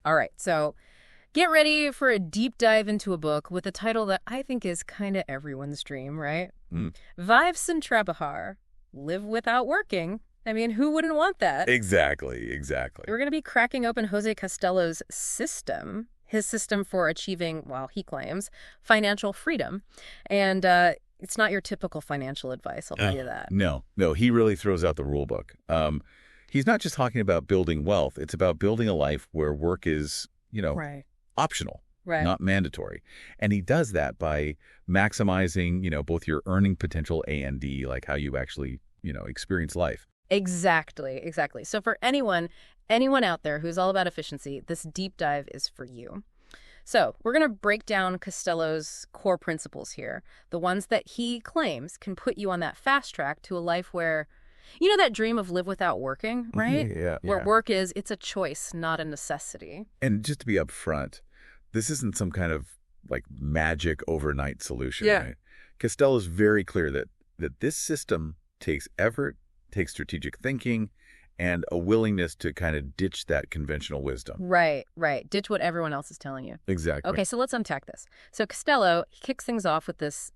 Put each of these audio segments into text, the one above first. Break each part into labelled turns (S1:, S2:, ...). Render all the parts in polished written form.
S1: All right, so get ready for a deep dive into a book with a title that I think is kind of everyone's dream, right?
S2: Mm.
S1: Vive sin trabajar, live without working. I mean, who wouldn't want that?
S2: Exactly, exactly.
S1: We're going to be cracking open Jose Costello's system, his system for achieving, well, he claims, financial freedom. And it's not your typical financial advice, I'll tell you that.
S2: No, he really throws out the rule book. He's not just talking about building wealth. It's about building a life where work is,
S1: Right.
S2: optional,
S1: Right.
S2: not mandatory. And he does that by maximizing, both your earning potential and like how you actually, experience life.
S1: Exactly. So for anyone out there who's all about efficiency, this deep dive is for you. So we're going to break down Costello's core principles here, the ones that he claims can put you on that fast track to a life where, that dream of live without working, right?
S2: Yeah.
S1: Where work it's a choice, not a necessity.
S2: And just to be upfront, this isn't some kind of like magic overnight solution.
S1: Yeah.
S2: Right? Costello's very clear that this system takes effort, takes strategic thinking, and a willingness to kind of ditch that conventional wisdom.
S1: Right. Ditch what everyone else is telling you.
S2: Exactly.
S1: Okay, so let's unpack this. So Costello, he kicks things off with this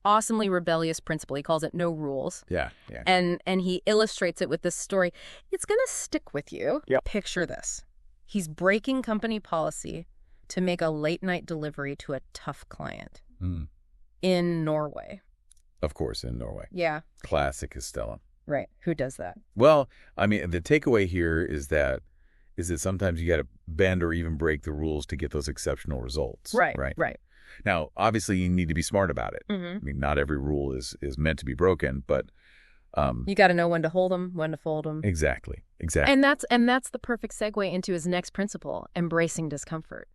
S1: awesomely rebellious principle. He calls it no rules.
S2: Yeah.
S1: And he illustrates it with this story. It's going to stick with you.
S2: Yep.
S1: Picture this. He's breaking company policy to make a late-night delivery to a tough client in Norway.
S2: Of course, in Norway.
S1: Yeah.
S2: Classic Costello.
S1: Right. Who does that?
S2: Well, I mean, the takeaway here is that sometimes you got to bend or even break the rules to get those exceptional results.
S1: Right.
S2: Now, obviously, you need to be smart about it.
S1: Mm-hmm.
S2: I mean, not every rule is meant to be broken, but
S1: you got to know when to hold them, when to fold them.
S2: Exactly.
S1: And that's the perfect segue into his next principle, embracing discomfort.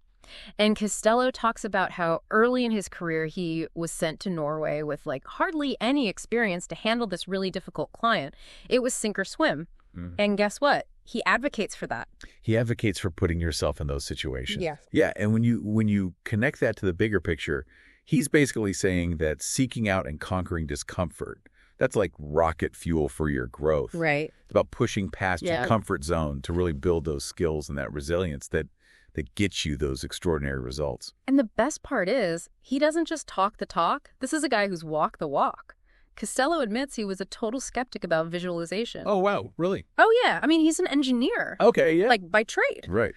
S1: And Costello talks about how early in his career he was sent to Norway with like hardly any experience to handle this really difficult client. It was sink or swim. Mm-hmm. And guess what? He advocates for that.
S2: He advocates for putting yourself in those situations.
S1: Yeah.
S2: Yeah, and when you connect that to the bigger picture, he's basically saying that seeking out and conquering discomfort, that's like rocket fuel for your growth.
S1: Right.
S2: It's about pushing past your comfort zone to really build those skills and that resilience that gets you those extraordinary results.
S1: And the best part is, he doesn't just talk the talk. This is a guy who's walked the walk. Costello admits he was a total skeptic about visualization.
S2: Oh, wow. Really?
S1: Oh, yeah. I mean, he's an engineer.
S2: Okay, yeah.
S1: Like, by trade.
S2: Right.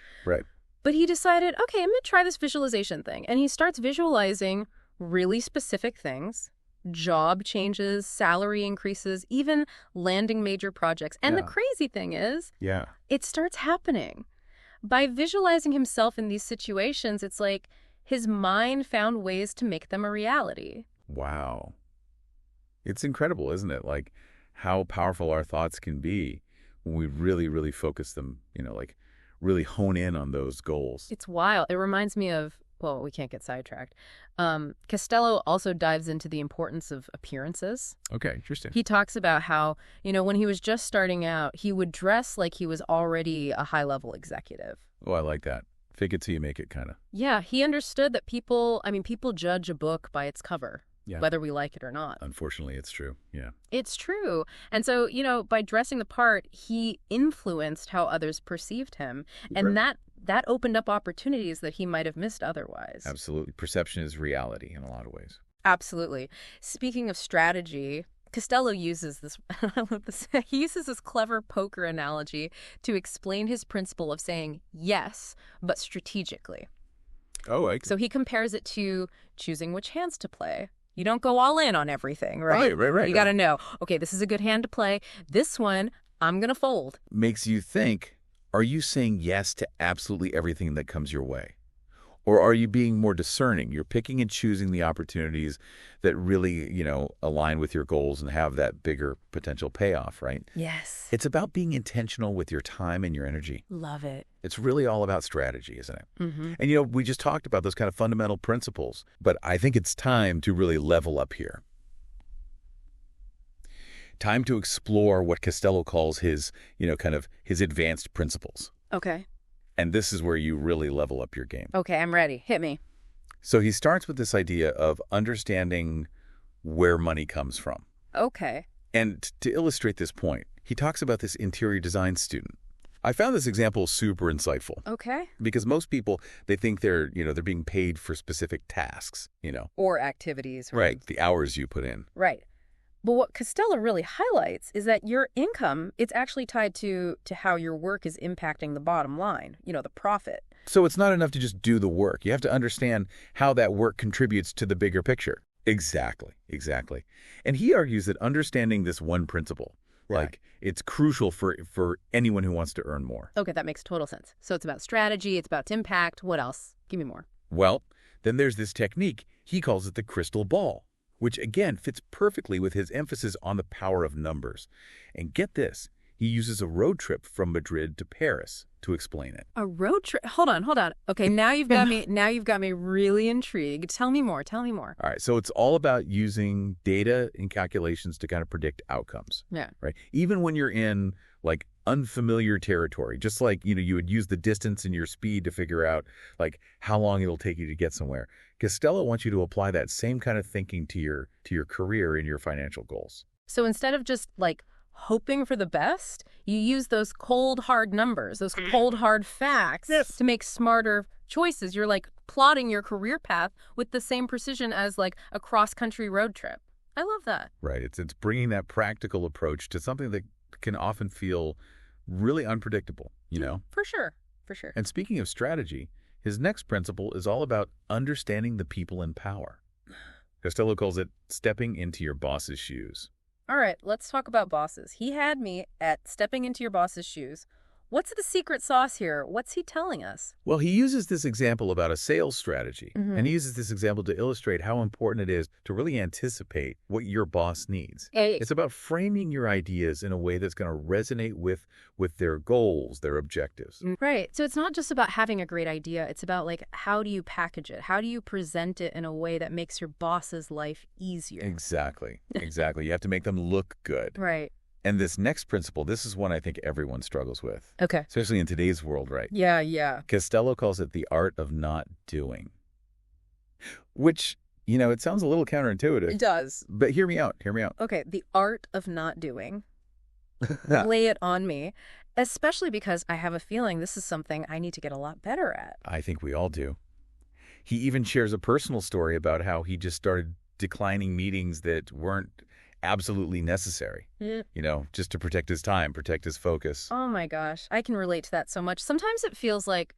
S1: But he decided, okay, I'm going to try this visualization thing. And he starts visualizing really specific things, job changes, salary increases, even landing major projects. And the crazy thing is, it starts happening. By visualizing himself in these situations, it's like his mind found ways to make them a reality.
S2: Wow. It's incredible, isn't it? Like how powerful our thoughts can be when we really, really focus them, like really hone in on those goals.
S1: It's wild. It reminds me of, well, we can't get sidetracked. Costello also dives into the importance of appearances.
S2: Okay, interesting.
S1: He talks about how, when he was just starting out, he would dress like he was already a high-level executive.
S2: Oh, I like that. Fake it till you make it, kind of.
S1: Yeah, he understood that people judge a book by its cover.
S2: Yeah.
S1: Whether we like it or not.
S2: Unfortunately, it's true. Yeah.
S1: It's true. And so, by dressing the part, he influenced how others perceived him. And that opened up opportunities that he might have missed otherwise.
S2: Absolutely. Perception is reality in a lot of ways.
S1: Absolutely. Speaking of strategy, Costello uses this, I love this, he uses this clever poker analogy to explain his principle of saying yes, but strategically.
S2: Oh,
S1: So he compares it to choosing which hands to play. You don't go all in on everything, right?
S2: Right.
S1: You got to know, okay, this is a good hand to play. This one, I'm going to fold.
S2: Makes you think, are you saying yes to absolutely everything that comes your way? Or are you being more discerning? You're picking and choosing the opportunities that really, align with your goals and have that bigger potential payoff, right?
S1: Yes.
S2: It's about being intentional with your time and your energy.
S1: Love it.
S2: It's really all about strategy, isn't it?
S1: Mm-hmm.
S2: And, we just talked about those kind of fundamental principles, but I think it's time to really level up here. Time to explore what Costello calls his, kind of his advanced principles.
S1: Okay.
S2: And this is where you really level up your game.
S1: Okay, I'm ready. Hit me.
S2: So he starts with this idea of understanding where money comes from.
S1: Okay.
S2: And to illustrate this point, he talks about this interior design student. I found this example super insightful
S1: Okay.
S2: because most people, they think they're being paid for specific tasks.
S1: Or activities.
S2: Right, the hours you put in.
S1: Right. But what Costello really highlights is that your income, it's actually tied to how your work is impacting the bottom line, the profit.
S2: So it's not enough to just do the work. You have to understand how that work contributes to the bigger picture. Exactly. And he argues that understanding this one principle, it's crucial for anyone who wants to earn more.
S1: Okay, that makes total sense. So it's about strategy, it's about impact. What else? Give me more.
S2: Well, then there's this technique. He calls it the crystal ball, which again fits perfectly with his emphasis on the power of numbers. And get this, he uses a road trip from Madrid to Paris to explain it.
S1: A road trip? Hold on. Okay, now you've got me really intrigued. Tell me more.
S2: All right, so it's all about using data and calculations to kind of predict outcomes.
S1: Yeah.
S2: Right? Even when you're in unfamiliar territory, just like, you would use the distance and your speed to figure out how long it'll take you to get somewhere. Costello wants you to apply that same kind of thinking to your career and your financial goals.
S1: So instead of just hoping for the best, you use those cold, hard numbers, those cold, hard facts to make smarter choices. You're plotting your career path with the same precision as a cross-country road trip. I love that.
S2: Right. It's bringing that practical approach to something that can often feel really unpredictable,
S1: For sure.
S2: And speaking of strategy, his next principle is all about understanding the people in power. Costello calls it stepping into your boss's shoes.
S1: All right, let's talk about bosses. He had me at stepping into your boss's shoes. What's the secret sauce here? What's he telling us?
S2: Well, he uses this example about a sales strategy, and he uses this example to illustrate how important it is to really anticipate what your boss needs. It's about framing your ideas in a way that's going to resonate with their goals, their objectives.
S1: Right. So it's not just about having a great idea. It's about how do you package it? How do you present it in a way that makes your boss's life easier?
S2: Exactly. You have to make them look good.
S1: Right.
S2: And this next principle, this is one I think everyone struggles with.
S1: Okay.
S2: Especially in today's world, right?
S1: Yeah.
S2: Costello calls it the art of not doing. Which, it sounds a little counterintuitive.
S1: It does.
S2: But hear me out.
S1: Okay, the art of not doing. Lay it on me. Especially because I have a feeling this is something I need to get a lot better at.
S2: I think we all do. He even shares a personal story about how he just started declining meetings that weren't absolutely necessary, just to protect his time, protect his focus.
S1: Oh my gosh, I can relate to that so much. Sometimes it feels like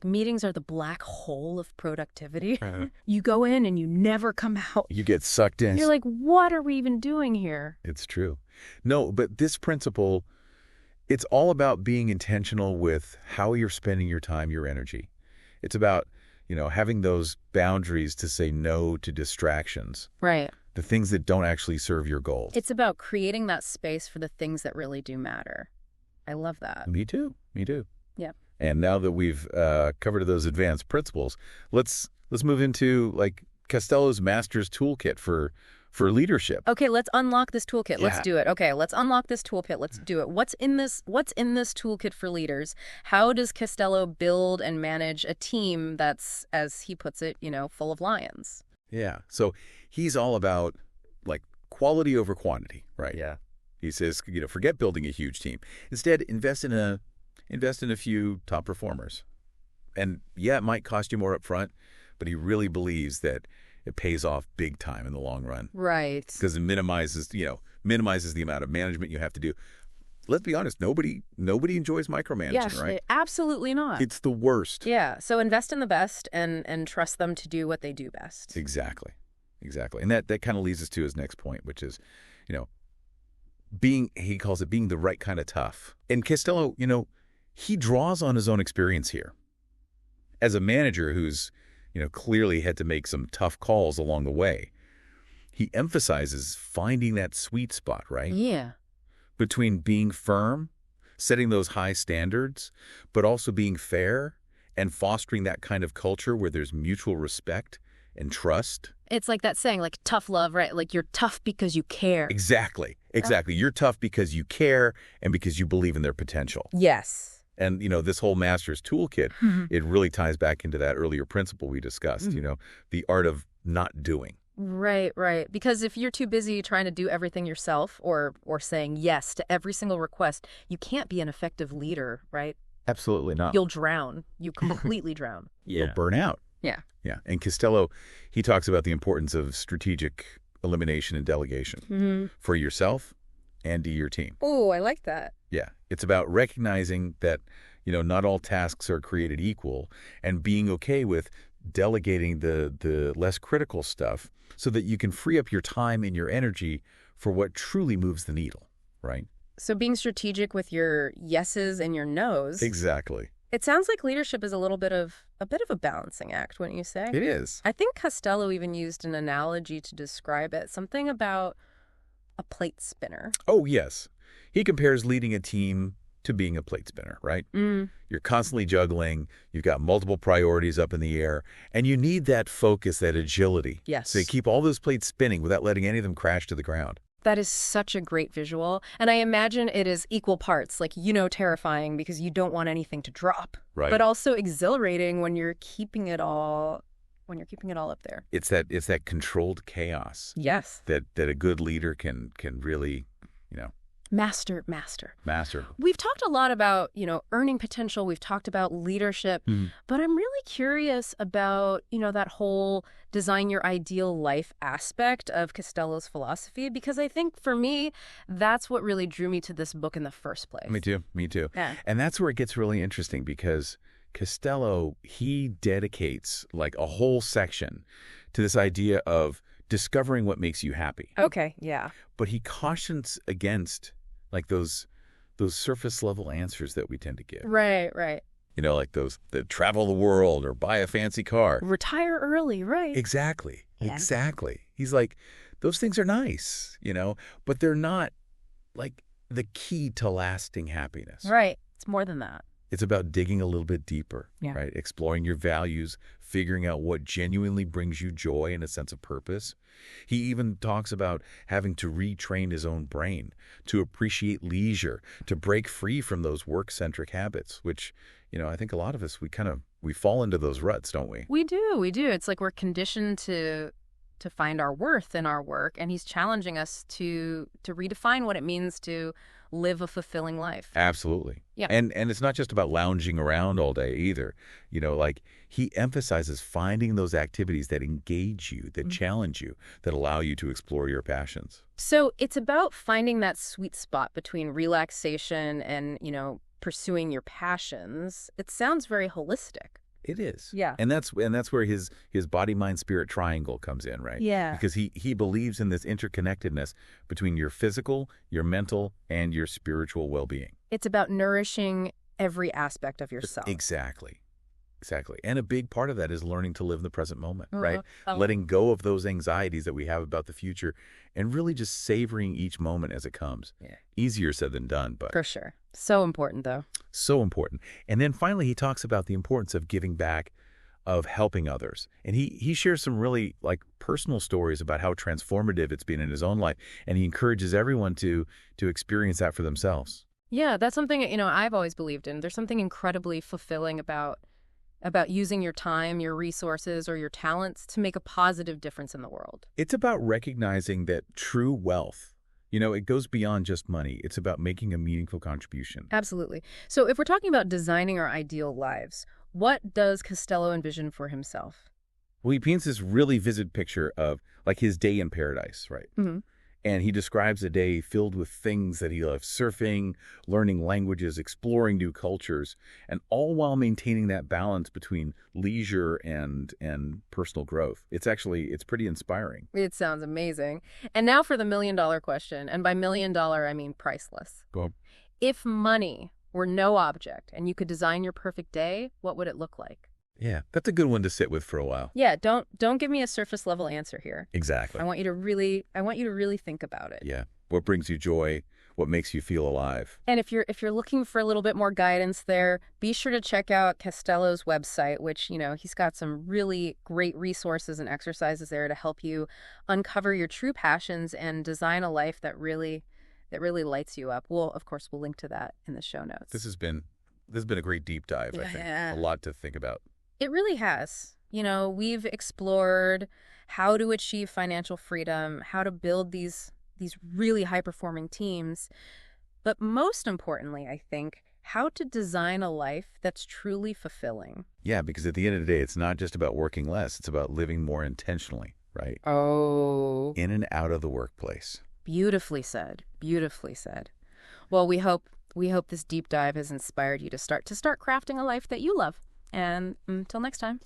S1: meetings are the black hole of productivity. You go in and you never come out.
S2: You get sucked in.
S1: You're like, what are we even doing here?
S2: It's true. No, but this principle, it's all about being intentional with how you're spending your time, your energy. It's about, having those boundaries to say no to distractions.
S1: Right.
S2: The things that don't actually serve your goals.
S1: It's about creating that space for the things that really do matter. I love that.
S2: Me too.
S1: Yeah.
S2: And now that we've covered those advanced principles, let's move into Costello's master's toolkit for leadership.
S1: Okay, let's unlock this toolkit. Yeah. Let's do it. Okay, let's unlock this toolkit. Let's do it. What's in this toolkit for leaders? How does Costello build and manage a team that's, as he puts it, full of lions?
S2: Yeah. So he's all about quality over quantity, right?
S3: Yeah.
S2: He says, forget building a huge team. Instead, invest in a few top performers. And yeah, it might cost you more up front, but he really believes that it pays off big time in the long run.
S1: Right.
S2: Because it minimizes the amount of management you have to do. Let's be honest, nobody enjoys micromanaging, right?
S1: Absolutely not.
S2: It's the worst.
S1: Yeah, so invest in the best and trust them to do what they do best.
S2: Exactly. And that kind of leads us to his next point, which is, he calls it being the right kind of tough. And Costello, he draws on his own experience here. As a manager who's, clearly had to make some tough calls along the way, he emphasizes finding that sweet spot, right?
S1: Yeah.
S2: Between being firm, setting those high standards, but also being fair and fostering that kind of culture where there's mutual respect and trust.
S1: It's like that saying, tough love, right? You're tough because you care.
S2: Exactly. You're tough because you care and because you believe in their potential.
S1: Yes.
S2: And, this whole master's toolkit, it really ties back into that earlier principle we discussed, the art of not doing.
S1: Right, right. Because if you're too busy trying to do everything yourself or saying yes to every single request, you can't be an effective leader, right?
S2: Absolutely not.
S1: You'll drown. You completely drown.
S2: You'll burn out.
S1: Yeah.
S2: Yeah. And Costello, he talks about the importance of strategic elimination and delegation for yourself and to your team.
S1: Oh, I like that.
S2: Yeah. It's about recognizing that, not all tasks are created equal and being okay with delegating the less critical stuff so that you can free up your time and your energy for what truly moves the needle, right?
S1: So being strategic with your yeses and your nos.
S2: Exactly.
S1: It sounds like leadership is a bit of a balancing act, wouldn't you say?
S2: It is.
S1: I think Costello even used an analogy to describe it, something about a plate spinner.
S2: Oh, yes. He compares leading a team to being a plate spinner, right? You're constantly juggling, you've got multiple priorities up in the air, and you need that focus, that agility.
S1: Yes.
S2: So you keep all those plates spinning without letting any of them crash to the ground.
S1: That is such a great visual. And I imagine it is equal parts, like, terrifying because you don't want anything to drop.
S2: Right.
S1: But also exhilarating when you're keeping it all up there.
S2: It's that controlled chaos.
S1: Yes.
S2: That a good leader can really,
S1: Master. We've talked a lot about, earning potential. We've talked about leadership, but I'm really curious about, that whole design your ideal life aspect of Costello's philosophy, because I think for me, that's what really drew me to this book in the first place.
S2: Me too.
S1: Yeah.
S2: And that's where it gets really interesting because Costello, he dedicates like a whole section to this idea of discovering what makes you happy.
S1: Okay, yeah.
S2: But he cautions against like those surface level answers that we tend to give.
S1: Right.
S2: Like those that travel the world or buy a fancy car.
S1: Retire early, right.
S2: Exactly.
S1: Yeah.
S2: Exactly. He's like, those things are nice, but they're not like the key to lasting happiness.
S1: Right. It's more than that.
S2: It's about digging a little bit deeper,
S1: Yeah.
S2: right? Exploring your values, figuring out what genuinely brings you joy and a sense of purpose. He even talks about having to retrain his own brain to appreciate leisure, to break free from those work-centric habits, which, I think a lot of us, we fall into those ruts, don't we?
S1: We do. It's like we're conditioned to find our worth in our work, and he's challenging us to redefine what it means to live a fulfilling life.
S2: Absolutely.
S1: Yeah.
S2: And it's not just about lounging around all day either. Like he emphasizes finding those activities that engage you, that challenge you, that allow you to explore your passions.
S1: So it's about finding that sweet spot between relaxation and, pursuing your passions. It sounds very holistic.
S2: It is.
S1: Yeah.
S2: And that's where his body, mind, spirit triangle comes in, right?
S1: Yeah.
S2: Because he believes in this interconnectedness between your physical, your mental, and your spiritual well-being.
S1: It's about nourishing every aspect of yourself.
S2: Exactly. And a big part of that is learning to live in the present moment, right?
S1: Oh.
S2: Letting go of those anxieties that we have about the future and really just savoring each moment as it comes.
S1: Yeah.
S2: Easier said than done, but
S1: For sure. So important, though.
S2: so important. And then finally, he talks about the importance of giving back, of helping others. And he shares some really like personal stories about how transformative it's been in his own life. And he encourages everyone to experience that for themselves.
S1: Yeah, that's something, I've always believed in. There's something incredibly fulfilling about using your time, your resources, or your talents to make a positive difference in the world.
S2: It's about recognizing that true wealth, it goes beyond just money. It's about making a meaningful contribution.
S1: Absolutely. So if we're talking about designing our ideal lives, what does Costello envision for himself?
S2: Well, he paints this really vivid picture of like his day in paradise, right?
S1: Mm-hmm.
S2: And he describes a day filled with things that he loves: surfing, learning languages, exploring new cultures, and all while maintaining that balance between leisure and personal growth. It's pretty inspiring.
S1: It sounds amazing. And now for the $1 million question. And by $1 million, I mean priceless.
S2: Go on.
S1: If money were no object and you could design your perfect day, what would it look like?
S2: Yeah, that's a good one to sit with for a while.
S1: Yeah, don't give me a surface level answer here.
S2: Exactly.
S1: I want you to really think about it.
S2: Yeah. What brings you joy? What makes you feel alive?
S1: And if you're looking for a little bit more guidance there, be sure to check out Costello's website, which, he's got some really great resources and exercises there to help you uncover your true passions and design a life that really lights you up. Of course, we'll link to that in the show notes.
S2: This has been a great deep dive, I think.
S1: Yeah.
S2: A lot to think about.
S1: It really has. We've explored how to achieve financial freedom, how to build these really high-performing teams, but most importantly, I think, how to design a life that's truly fulfilling.
S2: Yeah, because at the end of the day, it's not just about working less. It's about living more intentionally, right?
S1: Oh,
S2: In and out of the workplace.
S1: beautifully said. Beautifully said. Well, we hope this deep dive has inspired you to start crafting a life that you love. And until next time.